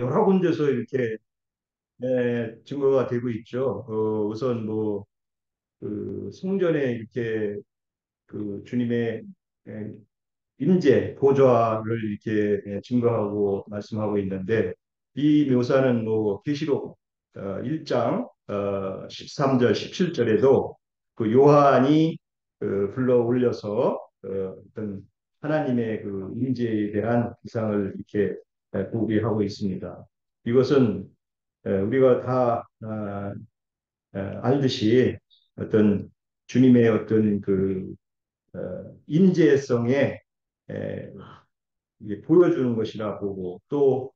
여러 군데서 이렇게 증거가 되고 있죠. 우선 뭐 그 성전에 이렇게 그 주님의 에, 임재 보좌를 이렇게 증거하고 말씀하고 있는데 이 묘사는 뭐 계시록 1장 13절 17절에도 그 요한이 불러 올려서 어떤 하나님의 그 임재에 대한 기상을 이렇게 보게 하고 있습니다. 이것은 우리가 다 알듯이 어떤 주님의 어떤 그 임재성에 에, 이게 보여주는 것이라 보고 또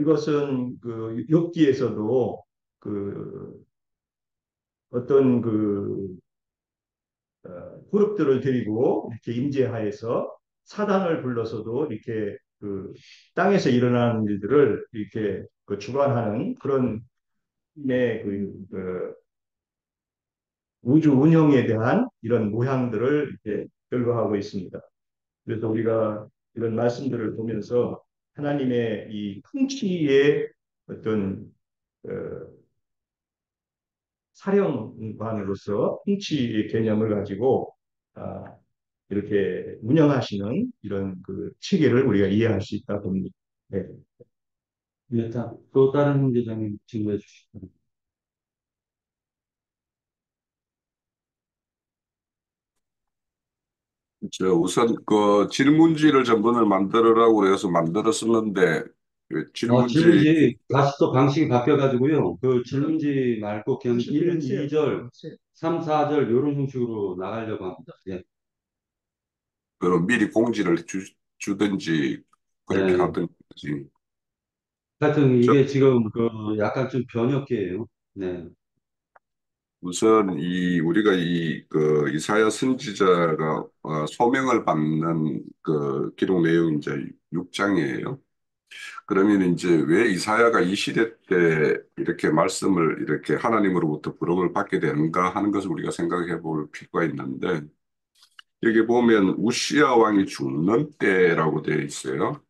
이것은 그 욥기에서도 그 어떤 그 그룹들을 데리고 이렇게 임재하에서 사단을 불러서도 이렇게 그 땅에서 일어나는 일들을 이렇게 그 주관하는 그런 그 우주 운영에 대한 이런 모양들을 이렇게 결과하고 있습니다. 그래서 우리가 이런 말씀들을 보면서 하나님의 이 통치의 어떤 어, 사령관으로서 통치의 개념을 가지고 이렇게 운영하시는 이런 그 체계를 우리가 이해할 수 있다 봅니다. 네. 네, 또 다른 문제장님 질문해 주시죠. 저 우선 그 질문지를 전번에 만들으라고 그래서 만들었었는데 그 질문지 질문지 다시 또 방식이 바뀌어가지고요. 그 질문지 말고 그냥 1, 했어요. 2절, 3, 4절 이런 형식으로 나가려고 합니다. 예. 그 미리 공지를 주든지 그렇게 네. 하든지. 하여튼 저 이게 지금 그 약간 좀 변형이에요. 네. 우선 이 우리가 이 그 이사야 선지자가 소명을 받는 그 기록 내용이 이제 6장이에요. 그러면 이제 왜 이사야가 이 시대 때 이렇게 말씀을 이렇게 하나님으로부터 부름을 받게 되는가 하는 것을 우리가 생각해 볼 필요가 있는데 여기 보면 우시야 왕이 죽는 때라고 되어 있어요.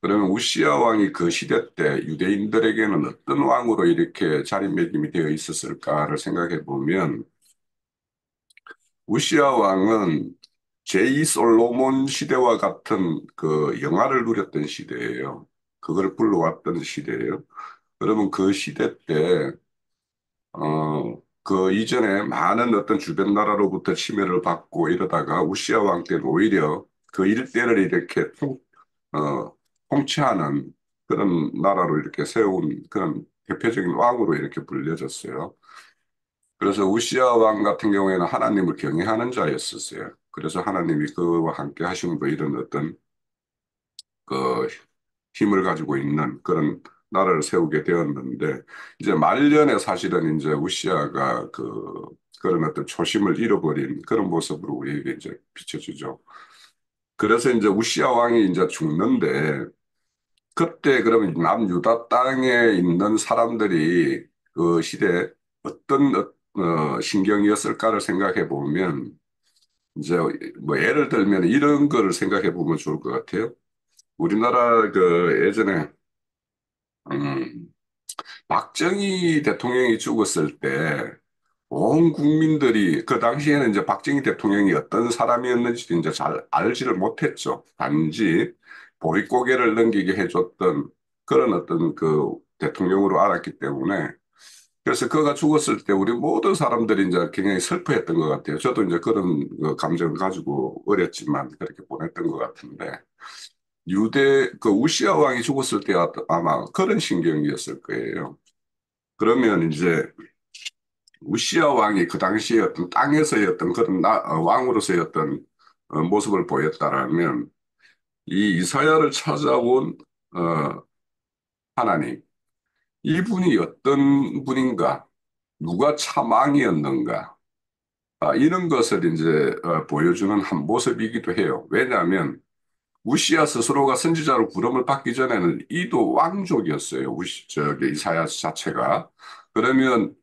그러면 우시야 왕이 그 시대 때 유대인들에게는 어떤 왕으로 이렇게 자리매김이 되어 있었을까를 생각해 보면 우시야 왕은 제2 솔로몬 시대와 같은 그 영화를 누렸던 시대예요. 그걸 불러왔던 시대예요. 그러면 그 시대 때, 그 이전에 많은 어떤 주변 나라로부터 침해를 받고 이러다가 우시아 왕 때는 오히려 그 일대를 이렇게 통치하는 그런 나라로 이렇게 세운 그런 대표적인 왕으로 이렇게 불려졌어요. 그래서 우시아 왕 같은 경우에는 하나님을 경외하는 자였었어요. 그래서 하나님이 그와 함께 하심으로 이런 어떤 그 힘을 가지고 있는 그런 나라를 세우게 되었는데 이제 말년에 사실은 이제 우시아가 그런 어떤 초심을 잃어버린 그런 모습으로 우리에게 이제 비춰주죠. 그래서 이제 우시아 왕이 이제 죽는데 그때 그러면 남유다 땅에 있는 사람들이 그 시대에 어떤 신경이었을까를 생각해 보면 이제 뭐 예를 들면 이런 거를 생각해 보면 좋을 것 같아요. 우리나라 그 예전에 음, 박정희 대통령이 죽었을 때 온 국민들이 그 당시에는 이제 박정희 대통령이 어떤 사람이었는지 이제 잘 알지를 못했죠. 단지 보릿고개를 넘기게 해줬던 그런 어떤 그 대통령으로 알았기 때문에 그래서 그가 죽었을 때 우리 모든 사람들이 이제 굉장히 슬퍼했던 것 같아요. 저도 이제 그런 그 감정을 가지고 어렸지만 그렇게 보냈던 것 같은데 그 우시아 왕이 죽었을 때 아마 그런 신경이었을 거예요. 그러면 이제 우시아 왕이 그 당시에 어떤 땅에서의 어떤 그런 왕으로서의 어떤 모습을 보였다라면 이 이사야를 찾아온 어, 하나님 이분이 어떤 분인가 누가 참 왕이었는가 이런 것을 이제 보여주는 한 모습이기도 해요. 왜냐하면 우시아 스스로가 선지자로 부름을 받기 전에는 이도 왕족이었어요. 저기 이사야 자체가. 그러면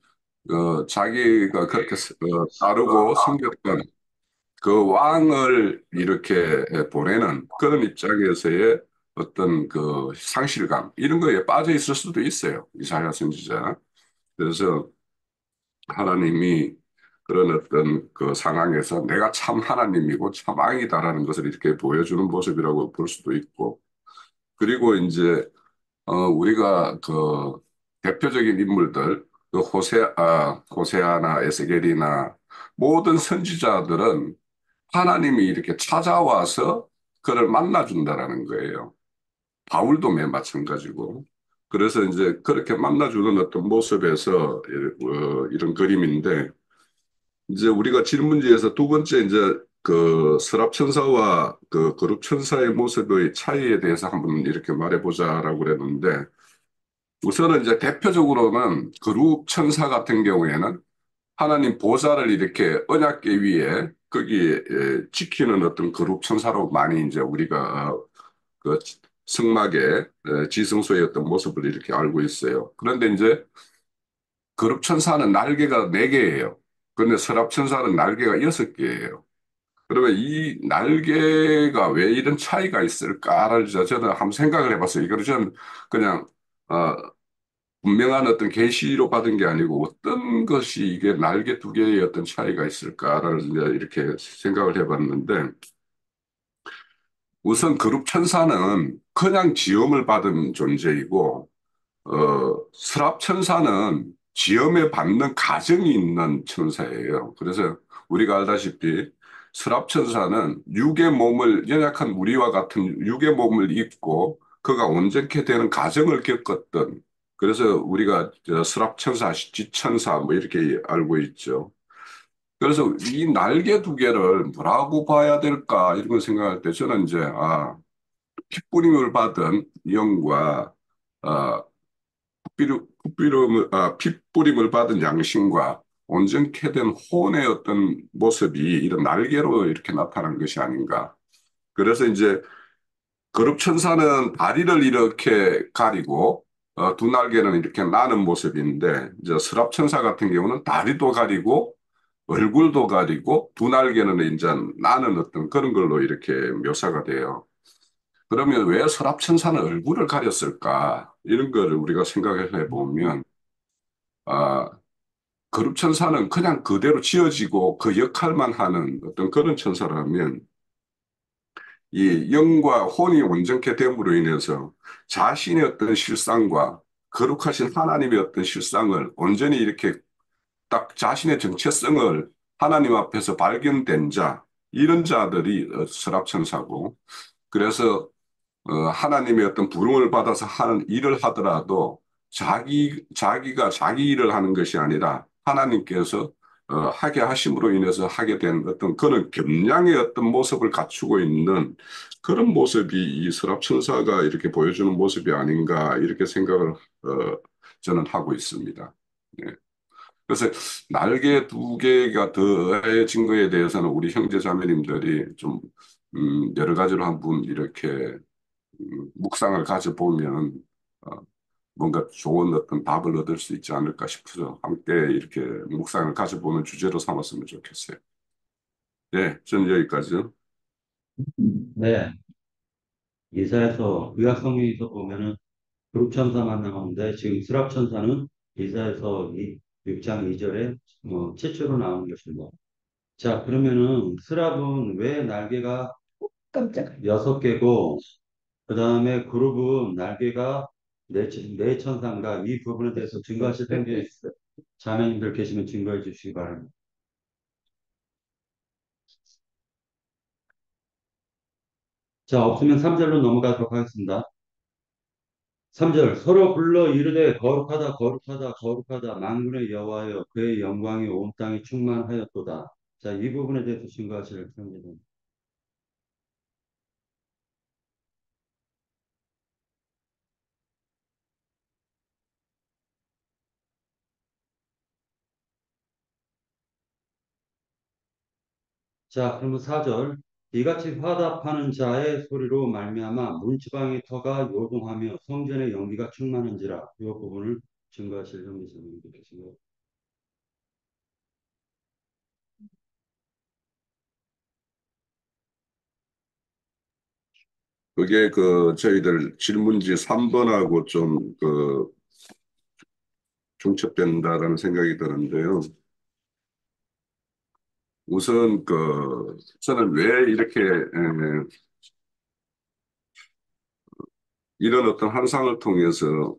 자기가 그렇게 따르고 섬겼던 그 왕을 이렇게 보내는 그런 입장에서의 어떤 그 상실감 이런 거에 빠져 있을 수도 있어요. 이사야 선지자. 그래서 하나님이 그런 어떤 그 상황에서 내가 참 하나님이고 참 왕이다라는 것을 이렇게 보여주는 모습이라고 볼 수도 있고, 그리고 이제 우리가 그 대표적인 인물들, 그 호세아나 에스겔이나 모든 선지자들은 하나님이 이렇게 찾아와서 그를 만나준다라는 거예요. 바울도 맨 마찬가지고. 그래서 이제 그렇게 만나주는 어떤 모습에서 이런 그림인데, 이제 우리가 질문지에서 두 번째 이제 그 서랍천사와 그 거룩천사의 모습의 차이에 대해서 한번 이렇게 말해보자라고 그랬는데, 우선은 이제 대표적으로는 거룩천사 같은 경우에는 하나님 보좌를 이렇게 언약궤 위에 거기에 지키는 어떤 거룩천사로 많이 이제 우리가 그 성막의 지성소의 어떤 모습을 이렇게 알고 있어요. 그런데 이제 거룩천사는 날개가 네개예요. 그런데 서랍천사는 날개가 6개예요. 그러면 이 날개가 왜 이런 차이가 있을까를 저는 한번 생각을 해봤어요. 이거를 저는 그냥 어, 분명한 어떤 계시로 받은 게 아니고 어떤 것이 이게 날개 두 개의 어떤 차이가 있을까를 이제 이렇게 생각을 해봤는데, 우선 그룹 천사는 그냥 지음을 받은 존재이고 스랍 천사는 지음에 받는 가정이 있는 천사예요. 그래서 우리가 알다시피 스랍 천사는 육의 몸을 연약한 우리와 같은 육의 몸을 입고 그가 온전케 되는 가정을 겪었던, 그래서 우리가 스랍 천사, 지천사 뭐 이렇게 알고 있죠. 그래서 이 날개 두 개를 뭐라고 봐야 될까 이런 걸 생각할 때 저는 이제 핏부림을 받은 영과 어, 핏부림을 받은 양심과 온전케 된 혼의 어떤 모습이 이런 날개로 이렇게 나타난 것이 아닌가. 그래서 이제 거룩천사는 다리를 이렇게 가리고 두 날개는 이렇게 나는 모습인데, 이제 서랍천사 같은 경우는 다리도 가리고 얼굴도 가리고 두 날개는 이제 나는 어떤 그런 걸로 이렇게 묘사가 돼요. 그러면 왜 서랍천사는 얼굴을 가렸을까? 이런 거를 우리가 생각을 해보면, 아, 거룩천사는 그냥 그대로 지어지고 그 역할만 하는 어떤 그런 천사라면, 이 영과 혼이 온전케 됨으로 인해서 자신의 어떤 실상과 거룩하신 하나님의 어떤 실상을 온전히 이렇게 딱 자신의 정체성을 하나님 앞에서 발견된 자, 이런 자들이 서랍천사고, 그래서 하나님의 어떤 부름을 받아서 하는 일을 하더라도 자기가 자기 일을 하는 것이 아니라 하나님께서 하게 하심으로 인해서 하게 된 어떤 그런 겸양의 어떤 모습을 갖추고 있는 그런 모습이 이 서랍천사가 이렇게 보여주는 모습이 아닌가 이렇게 생각을 저는 하고 있습니다. 네. 그래서 날개 두 개가 더해진 거에 대해서는 우리 형제 자매님들이 좀 여러 가지로 한번 이렇게 묵상을 가져보면 어, 뭔가 좋은 어떤 답을 얻을 수 있지 않을까 싶어서 함께 이렇게 묵상을 가져보는 주제로 삼았으면 좋겠어요. 네, 저는 여기까지요. 네, 이사야서 구약 성경에서 보면은 그룹천사만 나오는데 지금 수락천사는 이사야서 6장 2절에 최초로 나오는 것입니다. 자, 그러면은 스랍은 왜 날개가 깜짝 6개고 그 다음에 그룹은 날개가 네 천사인가 이 부분에 대해서 증거하실 텐데 자매님들 계시면 증거해 주시기 바랍니다. 자, 없으면 3절로 넘어가도록 하겠습니다. 3절 서로 불러 이르되 거룩하다 거룩하다 거룩하다 만군의 여호와여 그의 영광이 온 땅에 충만하였도다. 자, 이 부분에 대해서 증거하실 텐데 자, 그러면 4절 이같이 화답하는 자의 소리로 말미암아 문지방의 터가 요동하며 성전의 연기가 충만한지라 이 부분을 증거하실 형제자매님 계신가요? 그게 그 저희들 질문지 3번하고 좀 그 중첩된다라는 생각이 드는데요. 우선 그 저는 왜 이렇게 이런 어떤 환상을 통해서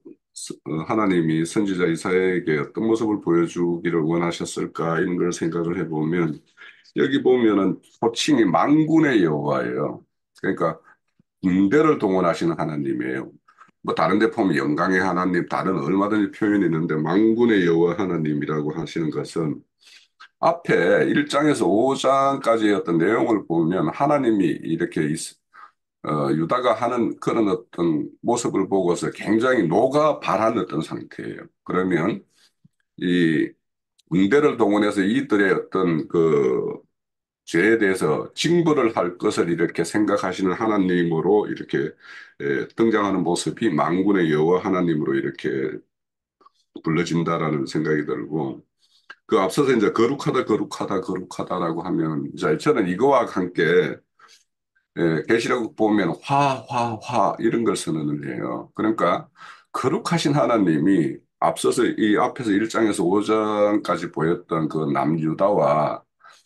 하나님이 선지자 이사야에게 어떤 모습을 보여주기를 원하셨을까 이런 걸 생각을 해보면 여기 보면은 호칭이 만군의 여호와예요. 그러니까 군대를 동원하시는 하나님이에요. 뭐 다른 데 보면 영광의 하나님, 다른 얼마든지 표현이 있는데 만군의 여호와 하나님이라고 하시는 것은 앞에 1장에서 5장까지의 어떤 내용을 보면 하나님이 이렇게 유다가 하는 그런 어떤 모습을 보고서 굉장히 녹아 발한 어떤 상태예요. 그러면 이 군대를 동원해서 이들의 어떤 그 죄에 대해서 징벌을 할 것을 이렇게 생각하시는 하나님으로 이렇게 등장하는 모습이 만군의 여호와 하나님으로 이렇게 불러진다라는 생각이 들고 그 앞서서 이제 거룩하다 거룩하다 거룩하다라고 하면 이제 저는 이거와 함께 계시록 보면 화 이런 걸 선언을 해요. 그러니까 거룩하신 하나님이 앞서서 이 앞에서 1장에서 5장까지 보였던 그 남유다와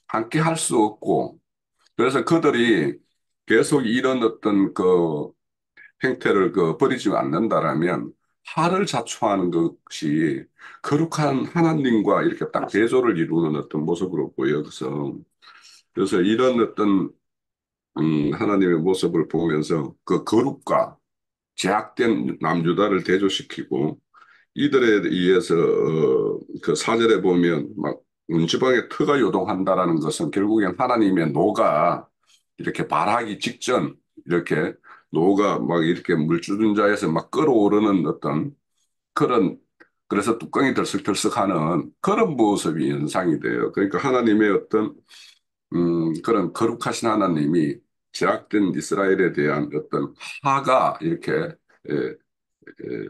함께 할 수 없고 그래서 그들이 계속 이런 어떤 그 행태를 그 버리지 않는다라면 하를 자초하는 것이 거룩한 하나님과 이렇게 딱 대조를 이루는 어떤 모습으로 보여서 그래서 이런 어떤 하나님의 모습을 보면서 그 거룩과 제약된 남유다를 대조시키고 이들에 의해서 그 사절에 보면 막 문지방에 터가 요동한다라는 것은 결국엔 하나님의 노가 이렇게 발하기 직전 이렇게 노가 막 이렇게 물주전자에서 막 끓어오르는 어떤 그런 그래서 뚜껑이 들썩들썩하는 그런 모습이 연상이 돼요. 그러니까 하나님의 어떤 그런 거룩하신 하나님이 제약된 이스라엘에 대한 어떤 화가 이렇게 에,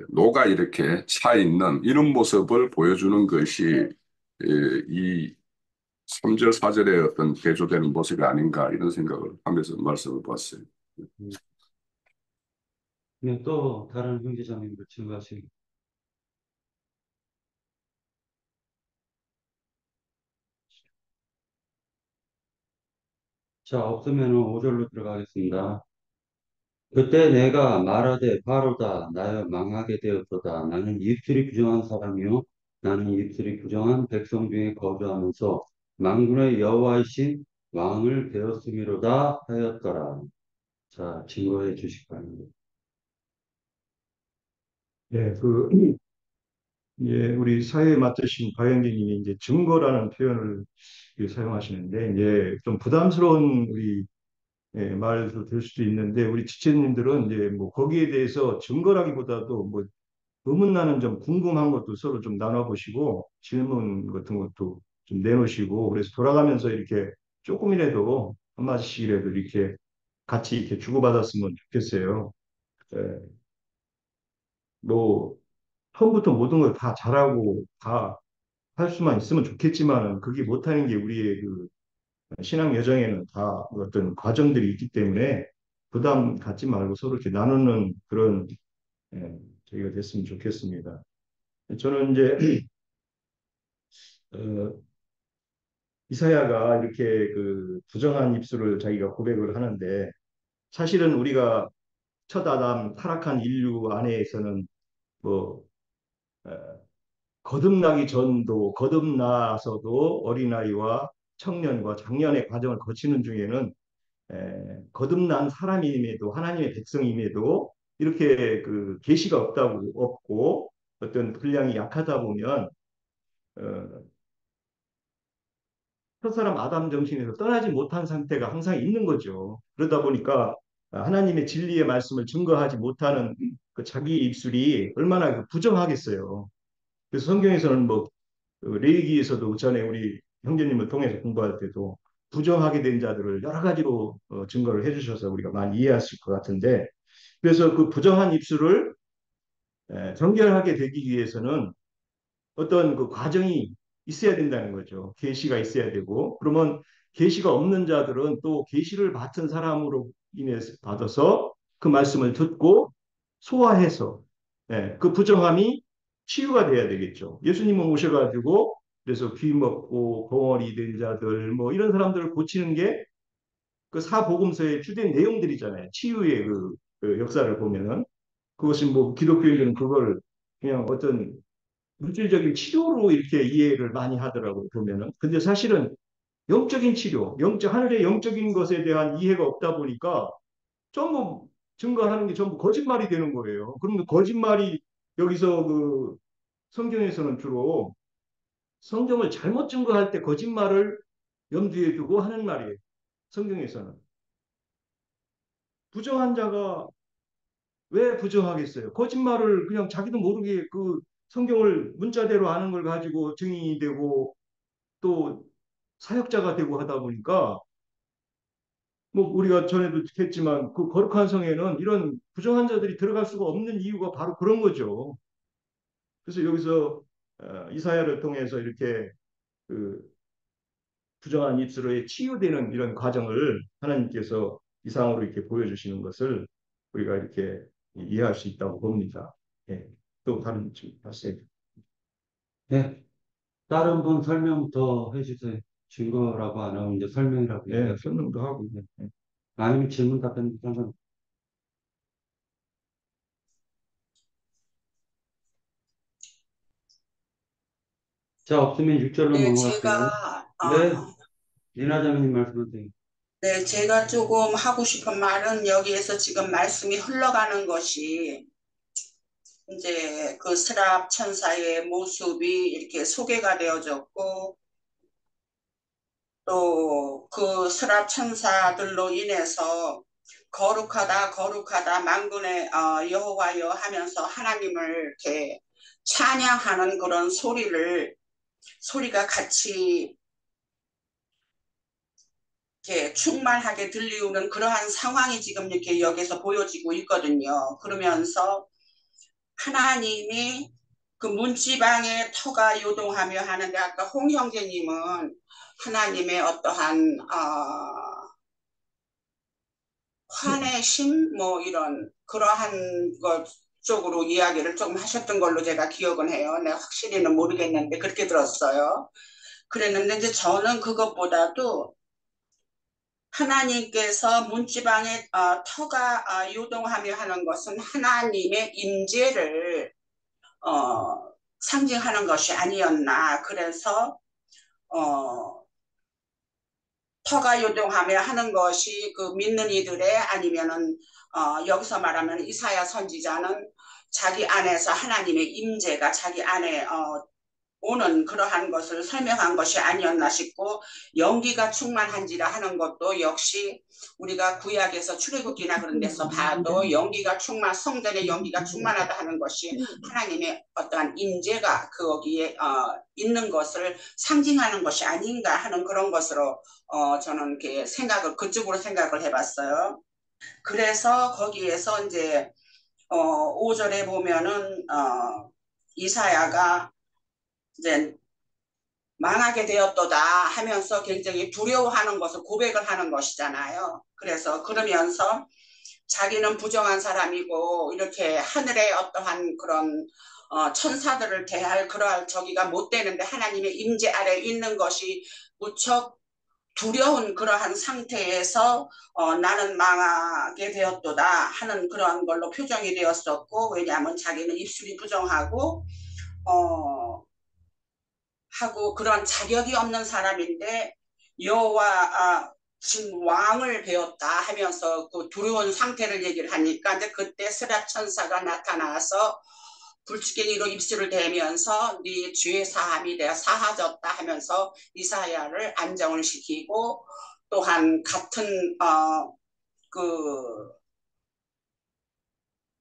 노가 이렇게 차 있는 이런 모습을 보여주는 것이 이 3절 4절의 어떤 대조되는 모습이 아닌가 이런 생각을 하면서 말씀을 봤어요. 음, 그냥 또 다른 형제자매님들 증거하시기. 자, 없으면 5절로 들어가겠습니다. 그때 내가 말하되 바로다 나여 망하게 되었도다. 나는 입술이 부정한 사람이요 나는 입술이 부정한 백성 중에 거주하면서 만군의 여호와이신 왕을 배웠음이로다 하였더라. 자, 증거해 주시기 바랍니다. 예, 예, 우리 사회에 맡으신 박영진님이 이제 증거라는 표현을 사용하시는데, 이제 좀 부담스러운 우리 말도 될 수도 있는데, 우리 지체님들은 이제 뭐 거기에 대해서 증거라기보다도 뭐 의문나는 점, 궁금한 것도 서로 좀 나눠보시고, 질문 같은 것도 좀 내놓으시고, 그래서 돌아가면서 이렇게 조금이라도 한마디씩이라도 이렇게 같이 이렇게 주고받았으면 좋겠어요. 예, 뭐 처음부터 모든 걸 다 잘하고 다 할 수만 있으면 좋겠지만은 그게 못하는 게 우리의 그 신앙 여정에는 다 어떤 과정들이 있기 때문에 부담 갖지 말고 서로 이렇게 나누는 그런 저희가 됐으면 좋겠습니다. 저는 이제 어, 이사야가 이렇게 그 부정한 입술을 자기가 고백을 하는데 사실은 우리가 첫 아담 타락한 인류 안에서는 뭐 어, 거듭나기 전도 거듭나서도 어린아이와 청년과 장년의 과정을 거치는 중에는 거듭난 사람임에도 하나님의 백성임에도 이렇게 그 계시가 없고 어떤 분량이 약하다 보면 어, 첫사람 아담 정신에서 떠나지 못한 상태가 항상 있는 거죠. 그러다 보니까 하나님의 진리의 말씀을 증거하지 못하는 그 자기 입술이 얼마나 그 부정하겠어요. 그래서 성경에서는 뭐 레위기에서도 전에 우리 형제님을 통해서 공부할 때도 부정하게 된 자들을 여러 가지로 증거를 해주셔서 우리가 많이 이해하실 것 같은데 그래서 그 부정한 입술을 정결하게 되기 위해서는 어떤 그 과정이 있어야 된다는 거죠. 계시가 있어야 되고 그러면 계시가 없는 자들은 또 계시를 받은 사람으로 인해서 받아서 그 말씀을 듣고 소화해서 그 부정함이 치유가 돼야 되겠죠. 예수님은 오셔가지고 그래서 귀 먹고 벙어리 된 자들 뭐 이런 사람들을 고치는 게 그 사복음서의 주된 내용들이잖아요. 치유의 그 역사를 보면은 그것이 뭐 기독교인들은 그걸 그냥 어떤 물질적인 치료로 이렇게 이해를 많이 하더라고요. 보면은. 근데 사실은 영적인 치료, 하늘의 영적인 것에 대한 이해가 없다 보니까 전부 증거하는 게 전부 거짓말이 되는 거예요. 그러면 거짓말이 여기서 그 성경에서는 주로 성경을 잘못 증거할 때 거짓말을 염두에 두고 하는 말이에요. 성경에서는. 부정한 자가 왜 부정하겠어요? 거짓말을 그냥 자기도 모르게 그 성경을 문자대로 아는 걸 가지고 증인이 되고 또 사역자가 되고 하다 보니까 뭐 우리가 전에도 했지만 그 거룩한 성에는 이런 부정한 자들이 들어갈 수가 없는 이유가 바로 그런 거죠. 그래서 여기서 이사야를 통해서 이렇게 그 부정한 입술에 치유되는 이런 과정을 하나님께서 이상으로 이렇게 보여주시는 것을 우리가 이렇게 이해할 수 있다고 봅니다. 예. 또 다른 말씀. 네. 다른 분 설명 더 해주세요. 증거라고 안 하고 이제 설명이라고 예, 얘기해요. 설명도 하고. 네. 아니면 질문 답변 상관. 자, 없으면 6절로 네, 넘어갈게요. 제가, 네, 리나자매님 말씀하세요. 네, 제가 조금 하고 싶은 말은 여기에서 지금 말씀이 흘러가는 것이 이제 그 스랍 천사의 모습이 이렇게 소개가 되어졌고 또 그 스랍 천사들로 인해서 거룩하다, 거룩하다, 만군의 여호와여 하면서 하나님을 이렇게 찬양하는 그런 소리가 같이 이렇게 충만하게 들리우는 그러한 상황이 지금 이렇게 여기서 보여지고 있거든요. 그러면서 하나님이 그 문지방에 터가 요동하며 하는데 아까 홍 형제님은 하나님의 어떠한 화내심 뭐 이런 그러한 것 쪽으로 이야기를 조금 하셨던 걸로 제가 기억은 해요. 네, 확실히는 모르겠는데 그렇게 들었어요. 그랬는데 이제 저는 그것보다도 하나님께서 문지방에 터가 요동하며 하는 것은 하나님의 임재를 상징하는 것이 아니었나. 그래서 어, 터가 요동하며 하는 것이 그 믿는 이들의 아니면은 여기서 말하면 이사야 선지자는 자기 안에서 하나님의 임재가 자기 안에 오는 그러한 것을 설명한 것이 아니었나 싶고 연기가 충만한지라 하는 것도 역시 우리가 구약에서 출애굽기나 그런 데서 봐도 연기가 성전의 연기가 충만하다 하는 것이 하나님의 어떠한 임재가 거기에 있는 것을 상징하는 것이 아닌가 하는 그런 것으로 저는 이렇게 그쪽으로 생각을 해봤어요. 그래서 거기에서 이제 5절에 보면은 이사야가 이제 망하게 되었도다 하면서 굉장히 두려워하는 것을 고백을 하는 것이잖아요. 그래서 그러면서 자기는 부정한 사람이고 이렇게 하늘의 어떠한 그런 천사들을 대할 그러할 저기가 못 되는데 하나님의 임재 아래 있는 것이 무척 두려운 그러한 상태에서 나는 망하게 되었도다 하는 그러한 걸로 표정이 되었었고 왜냐하면 자기는 입술이 부정하고 하고 그런 자격이 없는 사람인데 여호와 지금 왕을 배웠다 하면서 그 두려운 상태를 얘기를 하니까 이제 그때 스라 천사가 나타나서 불치갱이로 입술을 대면서 네 죄 사함이 되어 사하졌다 하면서 이사야를 안정을 시키고 또한 같은 그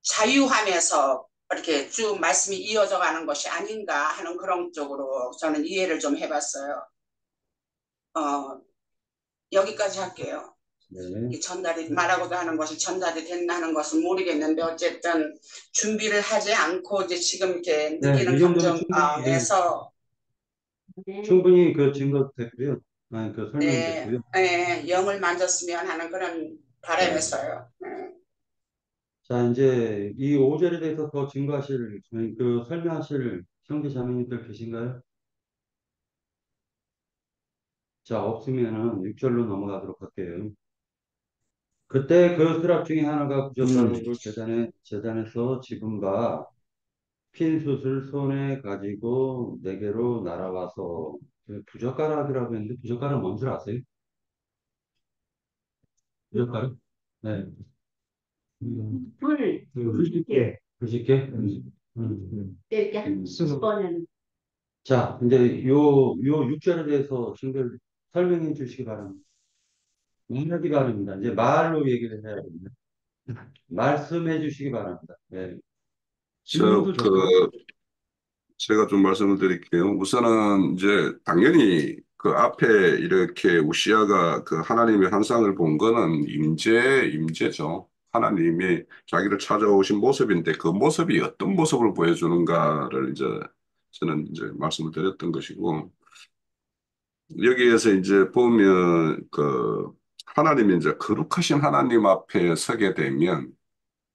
자유함에서 이렇게 쭉 말씀이 이어져 가는 것이 아닌가 하는 그런 쪽으로 저는 이해를 좀 해봤어요. 여기까지 할게요. 네. 말하고자 하는 것이 전달이 됐나 하는 것은 모르겠는데 어쨌든 준비를 하지 않고 이제 지금 이렇게 네, 느끼는 이 정도면 충분히, 감정에서 충분히 그 증거 됐고요. 아니, 그 설명 네, 됐고요. 네, 영을 만졌으면 하는 그런 네. 바람에서요. 네. 자, 이제 이 5절에 대해서 더 증거하실, 설명하실 형제 자매님들 계신가요? 자, 없으면은 6절로 넘어가도록 할게요. 그때 그 수랍 중에 하나가 부젓가락으로 재단에서 지붕과 핀 숯을 손에 가지고 내게로 날아와서, 그 부젓가락이라고 했는데 부젓가락 뭔 줄 아세요? 부젓가락? 네. 불 쉽게 글씨게? 이렇게 쓰는 씹어내는. 자, 이제 요 6절에 대해서 친구들 설명해 주시기 바랍니다. 말하기 바랍니다. 이제 말로 얘기를 해야 됩니다. 말씀해 주시기 바랍니다. 네. 저, 질문도 좋고. 제가 좀 말씀을 드릴게요. 우선은 이제 당연히 그 앞에 이렇게 우시아가 그 하나님의 환상을 본 거는 임재죠. 하나님이 자기를 찾아오신 모습인데 그 모습이 어떤 모습을 보여주는가를 이제 저는 이제 말씀을 드렸던 것이고 여기에서 이제 보면 그 하나님이 이제 거룩하신 하나님 앞에 서게 되면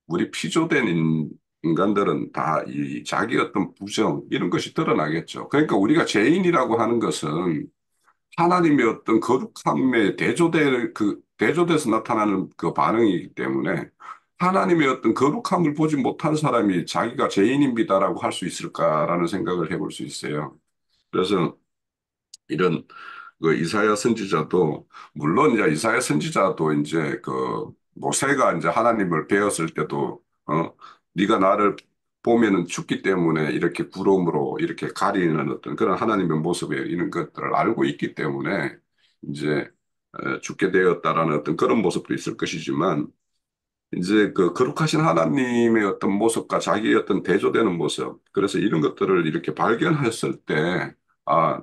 우리 피조된 인간들은 다 이 자기 어떤 부정 이런 것이 드러나겠죠. 그러니까 우리가 죄인이라고 하는 것은 하나님의 어떤 거룩함에 대조돼서 나타나는 그 반응이기 때문에 하나님의 어떤 거룩함을 보지 못한 사람이 자기가 죄인입니다라고 할 수 있을까라는 생각을 해볼 수 있어요. 그래서 이런 그 이사야 선지자도 물론 이제 이사야 선지자도 이제 그 모세가 이제 하나님을 배웠을 때도 네가 나를 보면은 죽기 때문에 이렇게 구름으로 이렇게 가리는 어떤 그런 하나님의 모습에 이런 것들을 알고 있기 때문에 이제 죽게 되었다라는 어떤 그런 모습도 있을 것이지만 이제 그 거룩하신 하나님의 어떤 모습과 자기의 어떤 대조되는 모습, 그래서 이런 것들을 이렇게 발견했을 때, 아,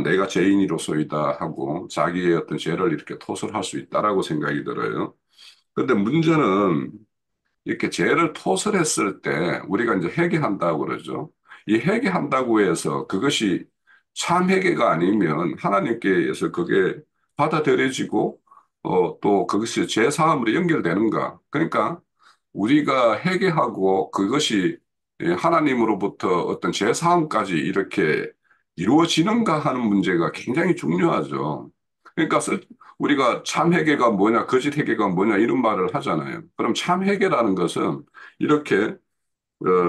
내가 죄인이로소이다 하고 자기의 어떤 죄를 이렇게 토설할 수 있다라고 생각이 들어요. 근데 문제는 이렇게 죄를 토설했을 때 우리가 이제 회개한다고 그러죠. 이 회개한다고 해서 그것이 참 회개가 아니면 하나님께서 그게 받아들여지고 또 그것이 죄 사함으로 연결되는가? 그러니까 우리가 회개하고 그것이 하나님으로부터 어떤 죄 사함까지 이렇게 이루어지는가 하는 문제가 굉장히 중요하죠. 그러니까 우리가 참 회개가 뭐냐, 거짓 회개가 뭐냐 이런 말을 하잖아요. 그럼 참 회개라는 것은 이렇게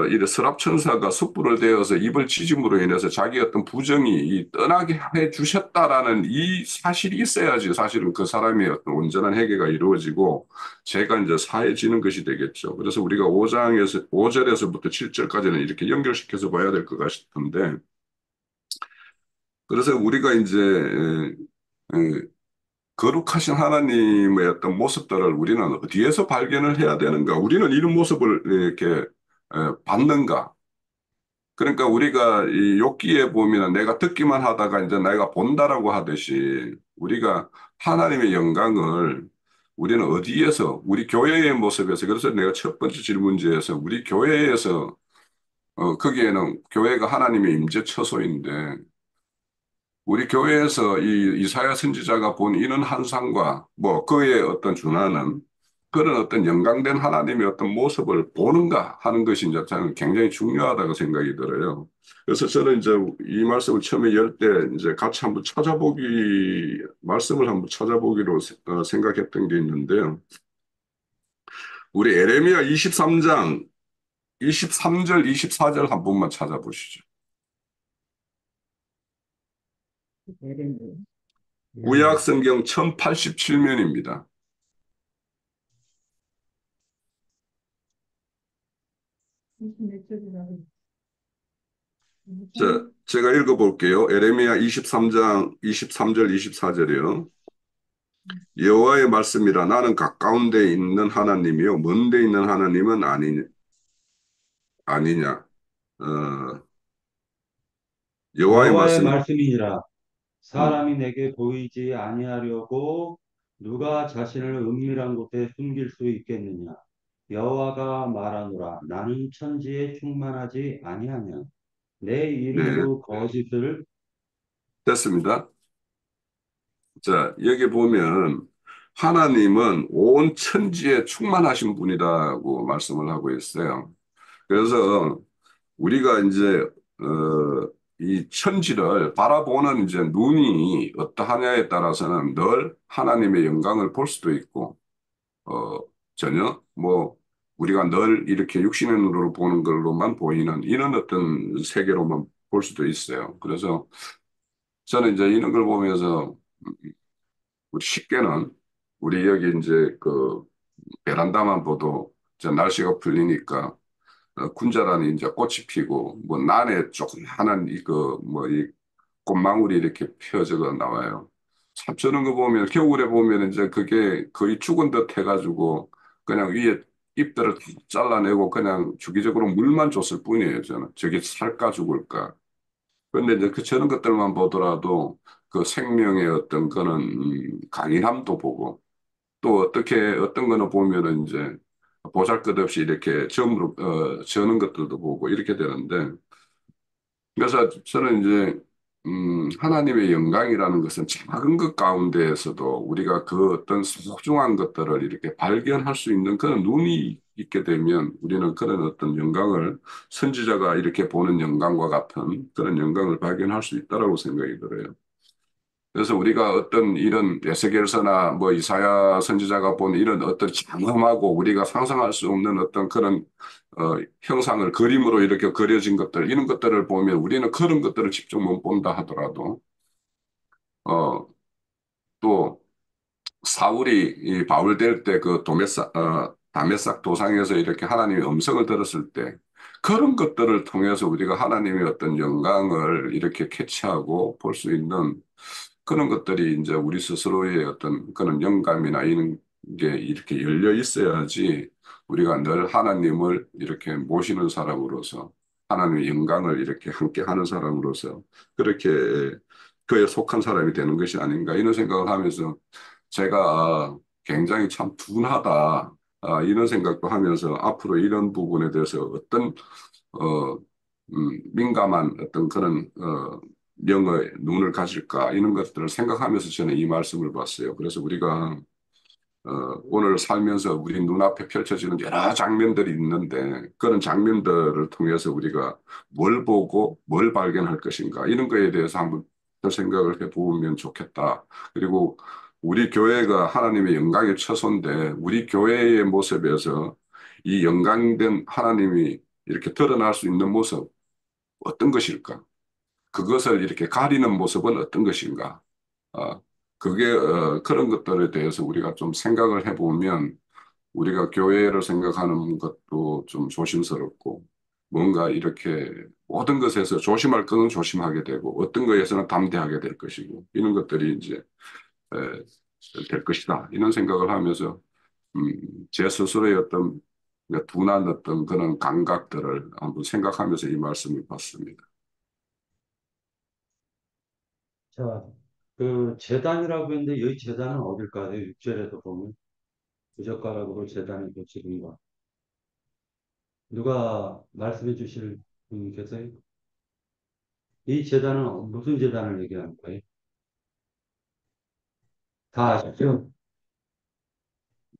이래 서랍천사가 숯불을 대어서 입을 찢음으로 인해서 자기 어떤 부정이 떠나게 해 주셨다라는 이 사실이 있어야지 사실은 그 사람의 어떤 온전한 회개가 이루어지고 죄가 이제 사해지는 것이 되겠죠. 그래서 우리가 5절에서부터 7절까지는 이렇게 연결시켜서 봐야 될 것 같은데 그래서 우리가 이제 거룩하신 하나님의 어떤 모습들을 우리는 어디에서 발견을 해야 되는가? 우리는 이런 모습을 이렇게 받는가? 그러니까 우리가 이 욥기에 보면 내가 듣기만 하다가 이제 내가 본다라고 하듯이 우리가 하나님의 영광을 우리는 어디에서 우리 교회의 모습에서 그래서 내가 첫 번째 질문지에서 우리 교회에서 거기에는 교회가 하나님의 임재 처소인데 우리 교회에서 이 이사야 선지자가 본 이런 환상과 뭐 그의 어떤 준하는 그런 어떤 영광된 하나님의 어떤 모습을 보는가 하는 것이 이제 저는 굉장히 중요하다고 생각이 들어요. 그래서 저는 이제 이 말씀을 처음에 열 때 이제 같이 한번 말씀을 한번 찾아보기로 생각했던 게 있는데요. 우리 에레미야 23장 23절, 24절 한 번만 찾아보시죠. 구약 성경 1087면입니다. 자, 제가 읽어볼게요. 에레미야 23장 23절 24절이요. 여호와의 말씀이라 나는 가까운 데 있는 하나님이요 먼 데 있는 하나님은 아니냐. 어, 여호와의 여호와의 말씀 말씀이니라. 음, 사람이 내게 보이지 아니하려고 누가 자신을 은밀한 곳에 숨길 수 있겠느냐. 여호와가 말하노라. 나는 천지에 충만하지 아니하냐. 내 네, 이름으로 거짓을 됐습니다. 자, 여기 보면 하나님은 온 천지에 충만하신 분이라고 말씀을 하고 있어요. 그래서 우리가 이제 이 천지를 바라보는 이제 눈이 어떠하냐에 따라서는 늘 하나님의 영광을 볼 수도 있고 어, 전혀 뭐 우리가 늘 이렇게 육신의 눈으로 보는 걸로만 보이는 이런 어떤 세계로만 볼 수도 있어요. 그래서 저는 이제 이런 걸 보면서 우리 쉽게는 우리 여기 이제 그 베란다만 봐도 이제 날씨가 풀리니까 군자란이 이제 꽃이 피고 뭐 난에 조그마한 이그뭐이 꽃망울이 이렇게 펴져가 나와요. 참 저런 거 보면 겨울에 보면 이제 그게 거의 죽은 듯 해가지고 그냥 위에 잎들을 다 잘라내고 그냥 주기적으로 물만 줬을 뿐이에요. 저는 저게 살까 죽을까. 그런데 이제 그 저런 것들만 보더라도 그 생명의 어떤 거는 강인함도 보고 또 어떻게 어떤 거는 보면은 이제 보잘것없이 이렇게 저는 것들도 보고 이렇게 되는데 그래서 저는 이제 하나님의 영광이라는 것은 작은 것 가운데에서도 우리가 그 어떤 소중한 것들을 이렇게 발견할 수 있는 그런 눈이 있게 되면 우리는 그런 어떤 영광을 선지자가 이렇게 보는 영광과 같은 그런 영광을 발견할 수 있다라고 생각이 들어요. 그래서 우리가 어떤 이런 에스겔서나 뭐 이사야 선지자가 본 이런 어떤 장엄하고 우리가 상상할 수 없는 어떤 그런 형상을 그림으로 이렇게 그려진 것들 이런 것들을 보면 우리는 그런 것들을 직접 못 본다 하더라도 어, 또 사울이 이 바울 될 때 그 다메삭 도상에서 이렇게 하나님의 음성을 들었을 때 그런 것들을 통해서 우리가 하나님의 어떤 영광을 이렇게 캐치하고 볼 수 있는 그런 것들이 이제 우리 스스로의 어떤 그런 영감이나 이런 게 이렇게 열려 있어야지 우리가 늘 하나님을 이렇게 모시는 사람으로서 하나님의 영광을 이렇게 함께 하는 사람으로서 그렇게 그에 속한 사람이 되는 것이 아닌가 이런 생각을 하면서 제가 굉장히 참 둔하다 이런 생각도 하면서 앞으로 이런 부분에 대해서 어떤 어, 민감한 어떤 그런 영의 눈을 가질까 이런 것들을 생각하면서 저는 이 말씀을 봤어요. 그래서 우리가 오늘 살면서 우리 눈앞에 펼쳐지는 여러 장면들이 있는데 그런 장면들을 통해서 우리가 뭘 보고 뭘 발견할 것인가 이런 거에 대해서 한번 더 생각을 해보면 좋겠다. 그리고 우리 교회가 하나님의 영광의 처소인데 우리 교회의 모습에서 이 영광된 하나님이 이렇게 드러날 수 있는 모습 어떤 것일까? 그것을 이렇게 가리는 모습은 어떤 것인가? 어, 그게 그런 것들에 대해서 우리가 좀 생각을 해보면 우리가 교회를 생각하는 것도 좀 조심스럽고 뭔가 이렇게 모든 것에서 조심할 것은 조심하게 되고 어떤 것에서는 담대하게 될 것이고 이런 것들이 이제 될 것이다 이런 생각을 하면서 제 스스로의 어떤 둔한 어떤 그런 감각들을 한번 생각하면서 이 말씀을 봤습니다. 자, 그 재단이라고 했는데 여기 재단은 어딜까요? 6절에도 보면 부젓가락으로 재단을 고치는 거. 누가 말씀해 주실 분 계세요? 이 재단은 무슨 재단을 얘기하는 거예요? 다 아시죠?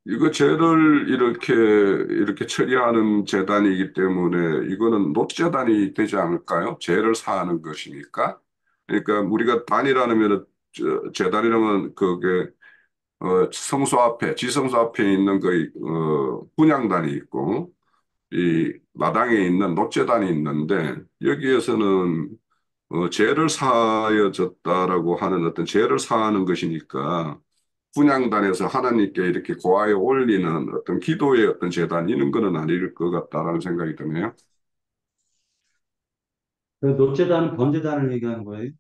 이거 죄를 이렇게 처리하는 재단이기 때문에 이거는 노재단이 되지 않을까요? 죄를 사하는 것이니까. 그러니까 우리가 단이라면 재단이라면 그게 성소 앞에 지성소 앞에 있는 그 분향단이 있고 이 마당에 있는 노재단이 있는데 여기에서는 죄를 사하여졌다라고 하는 어떤 죄를 사하는 것이니까 분향단에서 하나님께 이렇게 고하여 올리는 어떤 기도의 어떤 재단 이런 거는 아닐 것 같다라는 생각이 드네요. 그 노재단은 번제단을 얘기하는 거예요?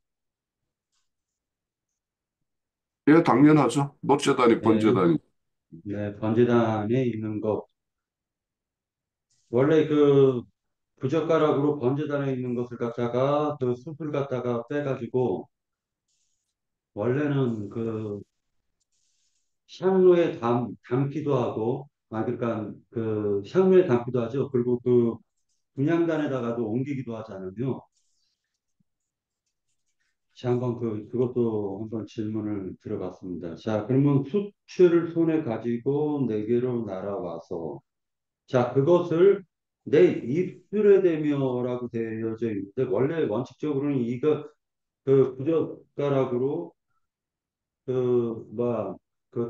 예, 당연하죠. 노재단이 네, 번재단이. 네, 번제단에 있는 거. 원래 그 부젓가락으로 번제단에 있는 것을 갖다가 그 숯을 갖다가 빼가지고 원래는 그 향로에 담기도 하고, 그러니까 그 향로에 담기도 하죠. 그리고 그 분향단에다가도 옮기기도 하잖아요. 자, 한번 그것도 한번 질문을 들어봤습니다. 자, 그러면 수출을 손에 가지고 내게로 날아와서, 자, 그것을 내 입술에 대며라고 되어져 있는데, 원래 원칙적으로는 이거, 부젓가락으로,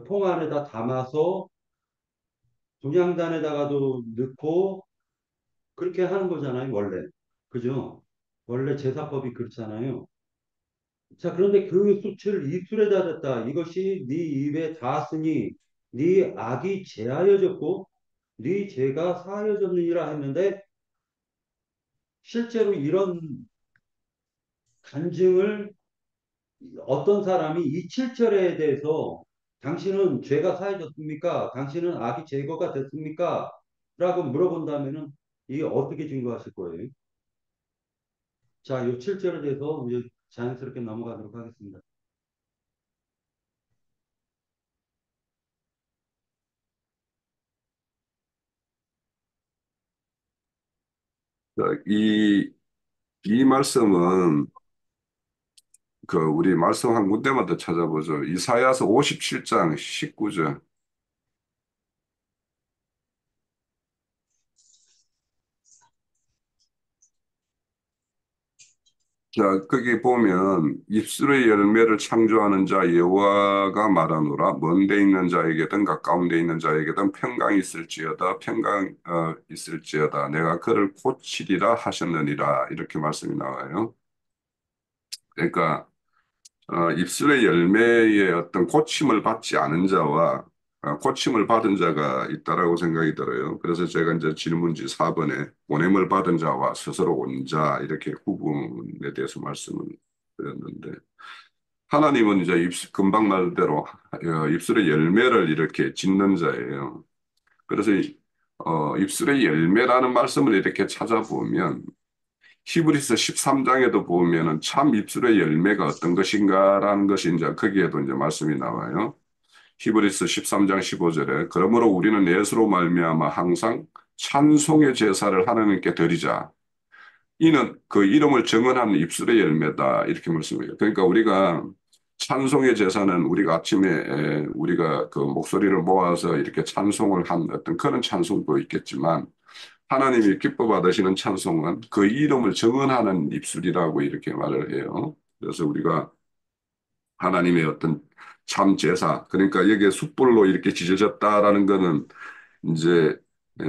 통 안에다 담아서 분향단에다가도 넣고, 그렇게 하는 거잖아요, 원래. 그죠? 원래 제사법이 그렇잖아요. 자, 그런데 그 수치를 입술에다 댔다. 이것이 네 입에 닿았으니 네 악이 제하여졌고 네 죄가 사하여졌느니라 했는데 실제로 이런 간증을 어떤 사람이 이 7절에 대해서 당신은 죄가 사해졌습니까? 당신은 악이 제거가 됐습니까? 라고 물어본다면은 이게 어떻게 증거하실 거예요? 자, 이 7절에 대해서 이제 자연스럽게 넘어가도록 하겠습니다. 이 말씀은 우리 말씀 한 군데마다 찾아보죠. 이사야서 57장 19절. 자, 거기 보면 입술의 열매를 창조하는 자 여호와가 말하노라. 먼데 있는 자에게든 가까운 데 있는 자에게든 평강이 있을지어다. 있을지어다. 내가 그를 고치리라 하셨느니라. 이렇게 말씀이 나와요. 그러니까 입술의 열매의 어떤 고침을 받지 않은 자와 고침을 받은 자가 있다라고 생각이 들어요. 그래서 제가 이제 질문지 4번에 보냄을 받은 자와 스스로 온 자 이렇게 구분에 대해서 말씀을 드렸는데 하나님은 이제 금방 말대로 입술의 열매를 이렇게 짓는 자예요. 그래서 입술의 열매라는 말씀을 이렇게 찾아보면 히브리서 13장에도 보면은 참 입술의 열매가 어떤 것인가라는 것이 이제 거기에도 이제 말씀이 나와요. 히브리서 13장 15절에 그러므로 우리는 예수로 말미암아 항상 찬송의 제사를 하나님께 드리자. 이는 그 이름을 정언하는 입술의 열매다. 이렇게 말씀해요. 그러니까 우리가 찬송의 제사는 우리가 아침에 우리가 그 목소리를 모아서 이렇게 찬송을 한 어떤 그런 찬송도 있겠지만 하나님이 기뻐 받으시는 찬송은 그 이름을 정언하는 입술이라고 이렇게 말을 해요. 그래서 우리가 하나님의 어떤 참 제사, 그러니까 여기에 숯불로 이렇게 지져졌다라는 거는 이제 에,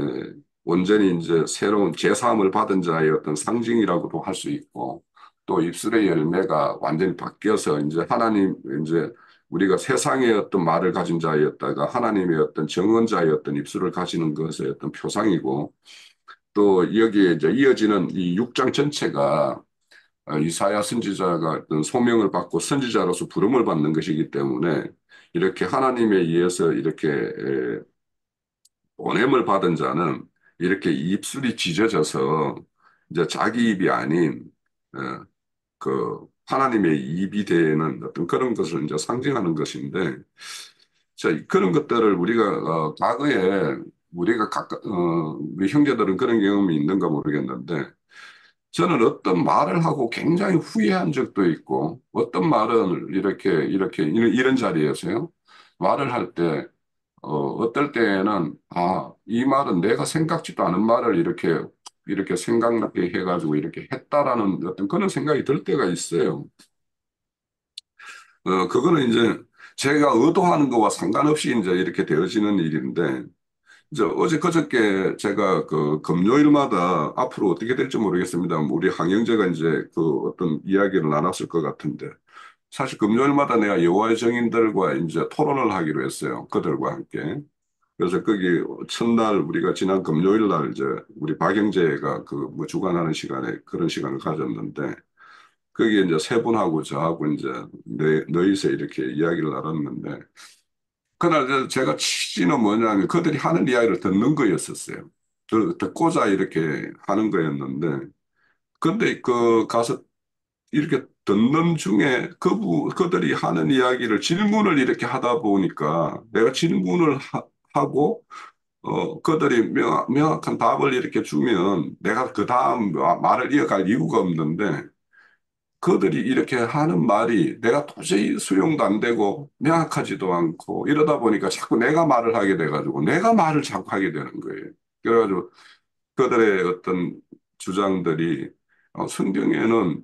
온전히 이제 새로운 제사함을 받은 자의 어떤 상징이라고도 할 수 있고 또 입술의 열매가 완전히 바뀌어서 이제 하나님 이제 우리가 세상의 어떤 말을 가진 자였다가 하나님의 어떤 정언자의 어떤 입술을 가지는 것의 어떤 표상이고 또 여기에 이제 이어지는 이 6장 전체가 이사야 선지자가 어떤 소명을 받고 선지자로서 부름을 받는 것이기 때문에 이렇게 하나님에 의해서 이렇게 보냄을 받은 자는 이렇게 입술이 찢어져서 이제 자기 입이 아닌 어, 하나님의 입이 되는 어떤 그런 것을 이제 상징하는 것인데 자, 그런 것들을 우리가 과거에 우리 형제들은 그런 경험이 있는가 모르겠는데 저는 어떤 말을 하고 굉장히 후회한 적도 있고, 어떤 말은 이런 자리에서요. 말을 할 때, 어떨 때에는, 이 말은 내가 생각지도 않은 말을 이렇게 생각나게 해가지고 이렇게 했다라는 어떤 그런 생각이 들 때가 있어요. 그거는 이제 제가 의도하는 거와 상관없이 이제 이렇게 되어지는 일인데, 이제 어제 그저께 제가 금요일마다 앞으로 어떻게 될지 모르겠습니다. 우리 항영제가 이제 어떤 이야기를 나눴을 것 같은데 사실 금요일마다 내가 여호와의 증인들과 이제 토론을 하기로 했어요. 그들과 함께. 그래서 거기 첫날 우리가 지난 금요일 날 이제 우리 박영재가 뭐 주관하는 시간에 그런 시간을 가졌는데 거기에 이제 세 분하고 저하고 이제 너희서 이렇게 이야기를 나눴는데 그날 제가 취지는 뭐냐면 그들이 하는 이야기를 듣는 거였었어요. 듣고자 이렇게 하는 거였는데, 근데 가서 이렇게 듣는 중에 그들이 하는 이야기를 질문을 이렇게 하다 보니까 내가 질문을 하고, 그들이 명확한 답을 이렇게 주면 내가 그 다음 말을 이어갈 이유가 없는데, 그들이 이렇게 하는 말이 내가 도저히 수용도 안 되고 명확하지도 않고 이러다 보니까 자꾸 내가 말을 하게 돼가지고 내가 말을 자꾸 하게 되는 거예요. 그래가지고 그들의 어떤 주장들이 성경에는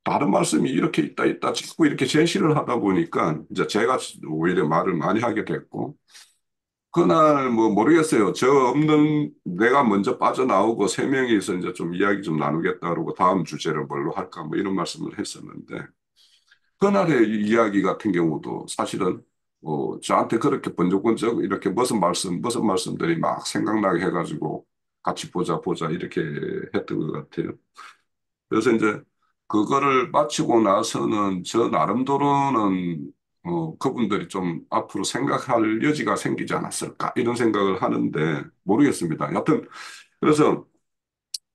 다른 말씀이 이렇게 있다 자꾸 이렇게 제시를 하다 보니까 이제 제가 오히려 말을 많이 하게 됐고 그날 뭐 모르겠어요. 저 없는 내가 먼저 빠져나오고 세 명이서 이제 좀 이야기 좀 나누겠다 그러고 다음 주제를 뭘로 할까 뭐 이런 말씀을 했었는데 그날의 이야기 같은 경우도 사실은 저한테 그렇게 번쩍번쩍 이렇게 무슨 말씀들이 막 생각나게 해가지고 같이 보자 이렇게 했던 것 같아요. 그래서 이제 그거를 마치고 나서는 저 나름대로는 그분들이 좀 앞으로 생각할 여지가 생기지 않았을까 이런 생각을 하는데 모르겠습니다. 여튼 그래서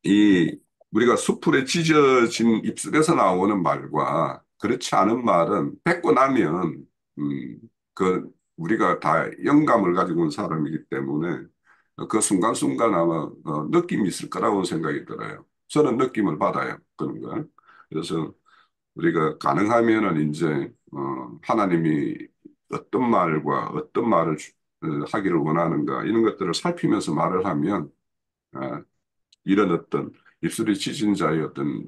이 우리가 수풀에 찢어진 입술에서 나오는 말과 그렇지 않은 말은 뱉고 나면 음, 그 우리가 다 영감을 가지고 온 사람이기 때문에 그 순간순간 아마 느낌이 있을 거라고 생각이 들어요. 저는 느낌을 받아요. 그런 거. 그래서 우리가 가능하면은 이제 하나님이 어떤 말과 어떤 말을 하기를 원하는가 이런 것들을 살피면서 말을 하면 어, 이런 어떤 입술이 찢은 자의 어떤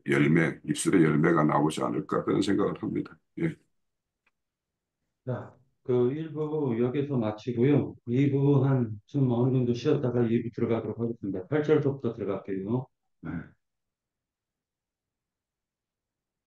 열매, 입술의 열매가 나오지 않을까 그런 생각을 합니다. 예. 자, 그 1부 여기서 마치고요. 2부 한 좀 어느 정도 쉬었다가 2부 들어가도록 하겠습니다. 8절부터 들어갈게요.